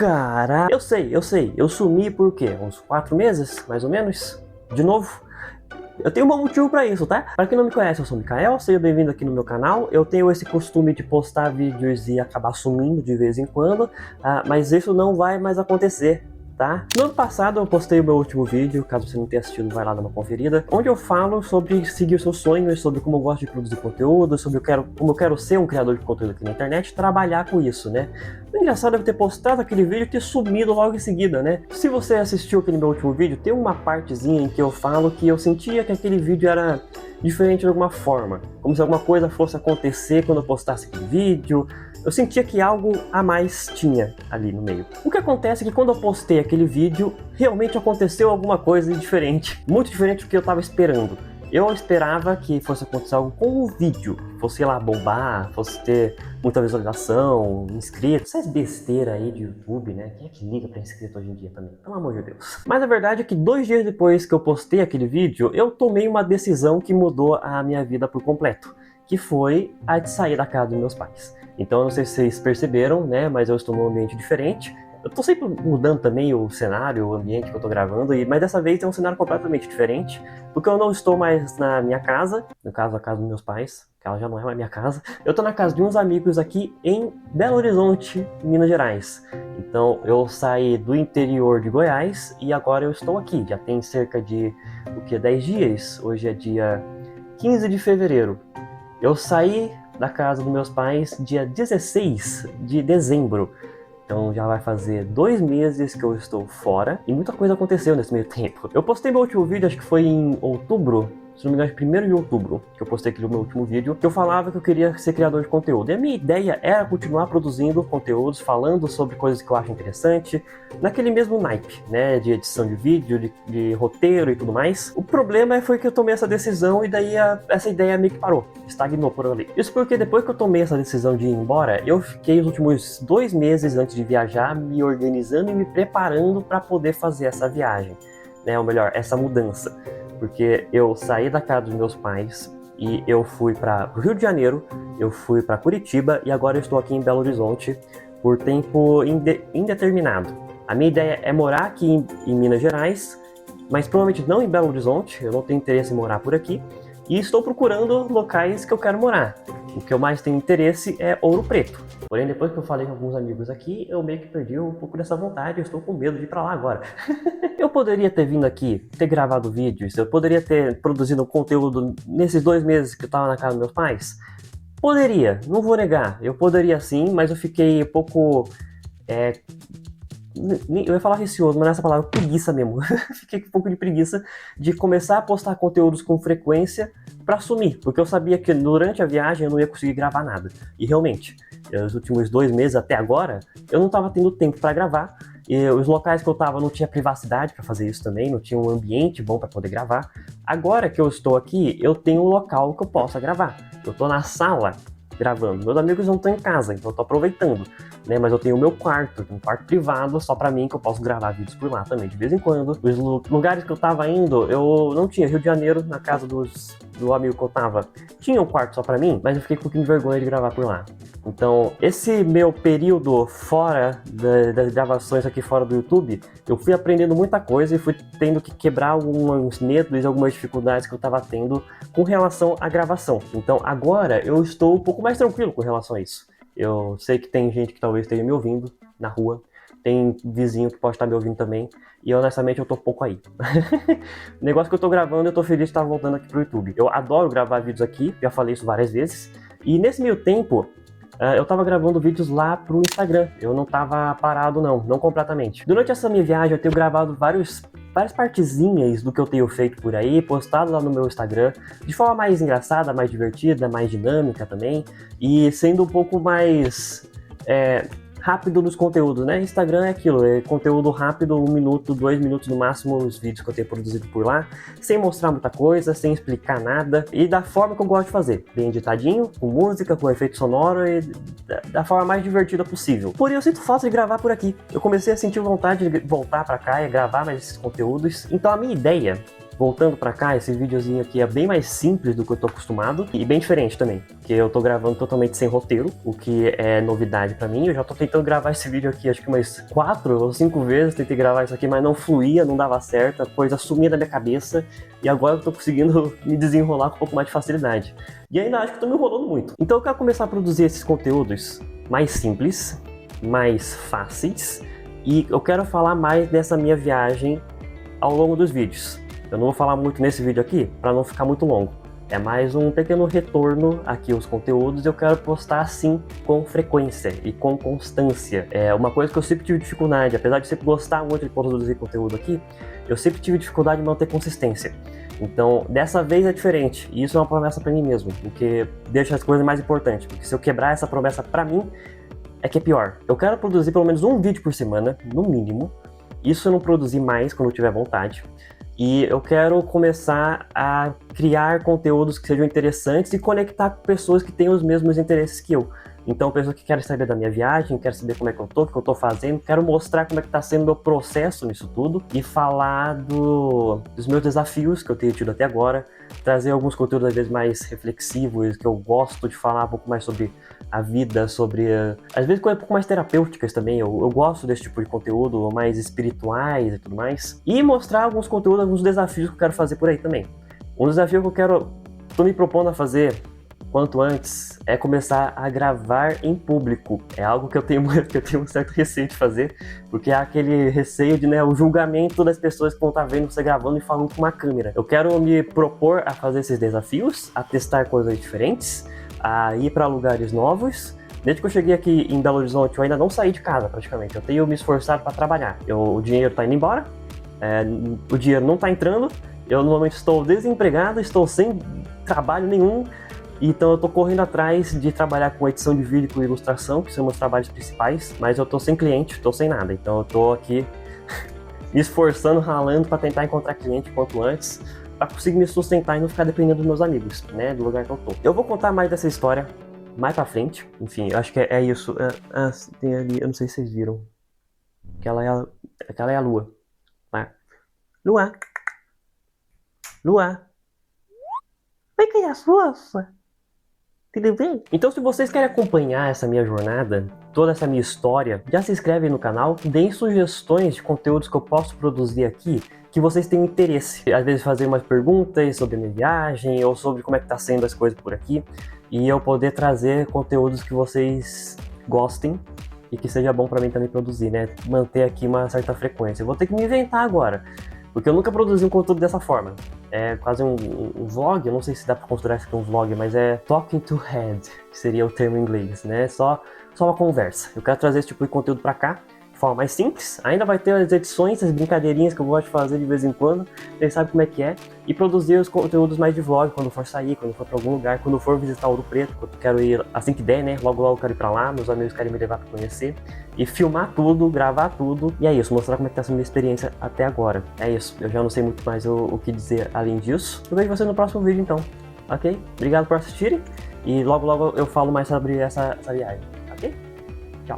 Cara, eu sei, eu sumi por quê? Uns 4 meses, mais ou menos? De novo? Eu tenho um bom motivo pra isso, tá? Pra quem não me conhece, eu sou o Mikael, seja bem-vindo aqui no meu canal. Eu tenho esse costume de postar vídeos e acabar sumindo de vez em quando, mas isso não vai mais acontecer. Tá? No ano passado eu postei o meu último vídeo, caso você não tenha assistido, vai lá dar uma conferida, onde eu falo sobre seguir seus sonhos, sobre como eu gosto de produzir conteúdo, sobre como eu quero ser um criador de conteúdo aqui na internet, trabalhar com isso, né? O engraçado é eu ter postado aquele vídeo e ter sumido logo em seguida, né? Se você assistiu aquele meu último vídeo, tem uma partezinha em que eu falo que eu sentia que aquele vídeo era diferente de alguma forma, como se alguma coisa fosse acontecer quando eu postasse aquele vídeo. Eu sentia que algo a mais tinha ali no meio. O que acontece é que quando eu postei aquele vídeo, realmente aconteceu alguma coisa diferente. Muito diferente do que eu estava esperando. Eu esperava que fosse acontecer algo com o vídeo. Fosse, sei lá, bombar, fosse ter muita visualização, inscritos. Essas besteiras aí de YouTube, né? Quem é que liga pra inscrito hoje em dia também? Pelo amor de Deus. Mas a verdade é que 2 dias depois que eu postei aquele vídeo, eu tomei uma decisão que mudou a minha vida por completo. Que foi a de sair da casa dos meus pais. Então, eu não sei se vocês perceberam, né, mas eu estou num ambiente diferente. Eu tô sempre mudando também o cenário, o ambiente que eu tô gravando, mas dessa vez é um cenário completamente diferente, porque eu não estou mais na minha casa, no caso a casa dos meus pais, que ela já não é mais minha casa. Eu tô na casa de uns amigos aqui em Belo Horizonte, Minas Gerais. Então, eu saí do interior de Goiás e agora eu estou aqui. Já tem cerca de, 10 dias? Hoje é dia 15 de fevereiro. Eu saí da casa dos meus pais dia 16 de dezembro. Então já vai fazer 2 meses que eu estou fora e muita coisa aconteceu nesse meio tempo. Eu postei meu último vídeo, acho que foi em outubro, se não me engano, 1º de outubro, que eu postei aquele meu último vídeo, que eu falava que eu queria ser criador de conteúdo. E a minha ideia era continuar produzindo conteúdos, falando sobre coisas que eu acho interessante, naquele mesmo naipe, né, de edição de vídeo, de roteiro e tudo mais. O problema foi que eu tomei essa decisão e daí essa ideia meio que parou, estagnou por ali. Isso porque depois que eu tomei essa decisão de ir embora, eu fiquei os últimos 2 meses antes de viajar me organizando e me preparando para poder fazer essa viagem, né, ou melhor, essa mudança. Porque eu saí da casa dos meus pais e eu fui para o Rio de Janeiro, eu fui para Curitiba e agora eu estou aqui em Belo Horizonte por tempo indeterminado. A minha ideia é morar aqui em Minas Gerais, mas provavelmente não em Belo Horizonte, eu não tenho interesse em morar por aqui. E estou procurando locais que eu quero morar. O que eu mais tenho interesse é Ouro Preto. Porém, depois que eu falei com alguns amigos aqui, eu meio que perdi um pouco dessa vontade, eu estou com medo de ir pra lá agora. Eu poderia ter vindo aqui, ter gravado vídeos, eu poderia ter produzido conteúdo nesses 2 meses que eu estava na casa dos meus pais? Poderia, não vou negar, eu poderia sim, mas eu fiquei um pouco... eu ia falar receoso, mas nessa palavra, preguiça mesmo. Fiquei com um pouco de preguiça de começar a postar conteúdos com frequência pra sumir, porque eu sabia que durante a viagem eu não ia conseguir gravar nada. E realmente, os últimos 2 meses até agora, eu não tava tendo tempo pra gravar, e os locais que eu tava não tinha privacidade pra fazer isso também, não tinha um ambiente bom pra poder gravar. Agora que eu estou aqui, eu tenho um local que eu possa gravar. Eu tô na sala gravando. Meus amigos não estão em casa, então eu tô aproveitando, né? Mas eu tenho o meu quarto, um quarto privado só pra mim, que eu posso gravar vídeos por lá também, de vez em quando. Os lugares que eu tava indo, eu não tinha. Rio de Janeiro, na casa do amigo que eu tava, tinha um quarto só pra mim, mas eu fiquei com um pouquinho de vergonha de gravar por lá. Então, esse meu período fora das gravações aqui fora do YouTube, eu fui aprendendo muita coisa e fui tendo que quebrar alguns medos e algumas dificuldades que eu tava tendo com relação à gravação. Então, agora eu estou um pouco mais tranquilo com relação a isso. Eu sei que tem gente que talvez esteja me ouvindo na rua, tem vizinho que pode estar me ouvindo também, e honestamente eu tô pouco aí. O negócio que eu tô gravando, eu tô feliz de estar voltando aqui pro YouTube. Eu adoro gravar vídeos aqui, já falei isso várias vezes, e nesse meio tempo, eu tava gravando vídeos lá pro Instagram, eu não tava parado não completamente. Durante essa minha viagem eu tenho gravado várias partezinhas do que eu tenho feito por aí, postado lá no meu Instagram, de forma mais engraçada, mais divertida, mais dinâmica também, e sendo um pouco mais rápido nos conteúdos, né? Instagram é aquilo, é conteúdo rápido, 1 minuto, 2 minutos no máximo, os vídeos que eu tenho produzido por lá, sem mostrar muita coisa, sem explicar nada, e da forma que eu gosto de fazer, bem editadinho, com música, com efeito sonoro, e da forma mais divertida possível. Porém, eu sinto falta de gravar por aqui. Eu comecei a sentir vontade de voltar pra cá e gravar mais esses conteúdos, então a minha ideia voltando pra cá, esse videozinho aqui é bem mais simples do que eu tô acostumado e bem diferente também, porque eu tô gravando totalmente sem roteiro, o que é novidade pra mim. Eu já tô tentando gravar esse vídeo aqui acho que umas 4 ou 5 vezes, tentei gravar isso aqui, mas não fluía, não dava certo, a coisa sumia da minha cabeça e agora eu tô conseguindo me desenrolar com um pouco mais de facilidade. E ainda acho que tô me enrolando muito. Então eu quero começar a produzir esses conteúdos mais simples, mais fáceis, e eu quero falar mais dessa minha viagem ao longo dos vídeos. Eu não vou falar muito nesse vídeo aqui para não ficar muito longo. É mais um pequeno retorno aqui aos conteúdos. Eu quero postar assim com frequência e com constância. É uma coisa que eu sempre tive dificuldade, apesar de sempre gostar muito de produzir conteúdo aqui, eu sempre tive dificuldade de manter consistência. Então, dessa vez é diferente, e isso é uma promessa para mim mesmo, o que deixa as coisas mais importantes, porque se eu quebrar essa promessa para mim, é que é pior. Eu quero produzir pelo menos um vídeo por semana, no mínimo. Isso eu não produzir mais quando eu tiver vontade. E eu quero começar a criar conteúdos que sejam interessantes e conectar com pessoas que têm os mesmos interesses que eu. Então, pessoas que querem saber da minha viagem, querem saber como é que eu tô, o que eu tô fazendo, quero mostrar como é que tá sendo o meu processo nisso tudo e falar dos meus desafios que eu tenho tido até agora, trazer alguns conteúdos às vezes mais reflexivos, que eu gosto de falar um pouco mais sobre a vida, sobre, às vezes coisas um pouco mais terapêuticas também, eu gosto desse tipo de conteúdo, mais espirituais e tudo mais, e mostrar alguns conteúdos, alguns desafios que eu quero fazer por aí também. Um desafio que tô me propondo a fazer quanto antes é começar a gravar em público. É algo que eu tenho um certo receio de fazer, porque há aquele receio de, né, o julgamento das pessoas que vão estar vendo você gravando e falando com uma câmera. Eu quero me propor a fazer esses desafios, a testar coisas diferentes, a ir para lugares novos. Desde que eu cheguei aqui em Belo Horizonte, eu ainda não saí de casa praticamente. Eu tenho me esforçado para trabalhar. O dinheiro está indo embora, o dinheiro não está entrando, eu no momento estou desempregado, estou sem trabalho nenhum. Então eu tô correndo atrás de trabalhar com edição de vídeo e com ilustração, que são meus trabalhos principais, mas eu tô sem cliente, tô sem nada. Então eu tô aqui me esforçando, ralando para tentar encontrar cliente quanto antes, para conseguir me sustentar e não ficar dependendo dos meus amigos, né, do lugar que eu tô. Eu vou contar mais dessa história mais pra frente. Enfim, eu acho que é isso. Tem ali, eu não sei se vocês viram. Aquela é a lua. Tá? Lua. Lua. Oi, que é a sua? Tudo bem? Então, se vocês querem acompanhar essa minha jornada, toda essa minha história, já se inscreve no canal, deem sugestões de conteúdos que eu posso produzir aqui, que vocês tenham interesse. Às vezes fazer umas perguntas sobre a minha viagem, ou sobre como é que tá sendo as coisas por aqui, e eu poder trazer conteúdos que vocês gostem e que seja bom para mim também produzir, né? Manter aqui uma certa frequência. Eu vou ter que me inventar agora, porque eu nunca produzi um conteúdo dessa forma. É quase um vlog, eu não sei se dá pra considerar isso aqui um vlog, mas é talking to head, que seria o termo em inglês, né? Só uma conversa. Eu quero trazer esse tipo de conteúdo pra cá, de forma mais simples. Ainda vai ter as edições, as brincadeirinhas que eu gosto de fazer de vez em quando, vocês sabem como é que é. E produzir os conteúdos mais de vlog, quando for sair, quando for pra algum lugar, quando for visitar Ouro Preto, quando eu quero ir assim que der, né? Logo eu quero ir pra lá, meus amigos querem me levar pra conhecer. E filmar tudo, gravar tudo, e é isso, mostrar como é que tá sendo a minha experiência até agora. É isso, eu já não sei muito mais o que dizer além disso. Eu vejo você no próximo vídeo então, ok? Obrigado por assistirem, e logo eu falo mais sobre essa viagem, ok? Tchau!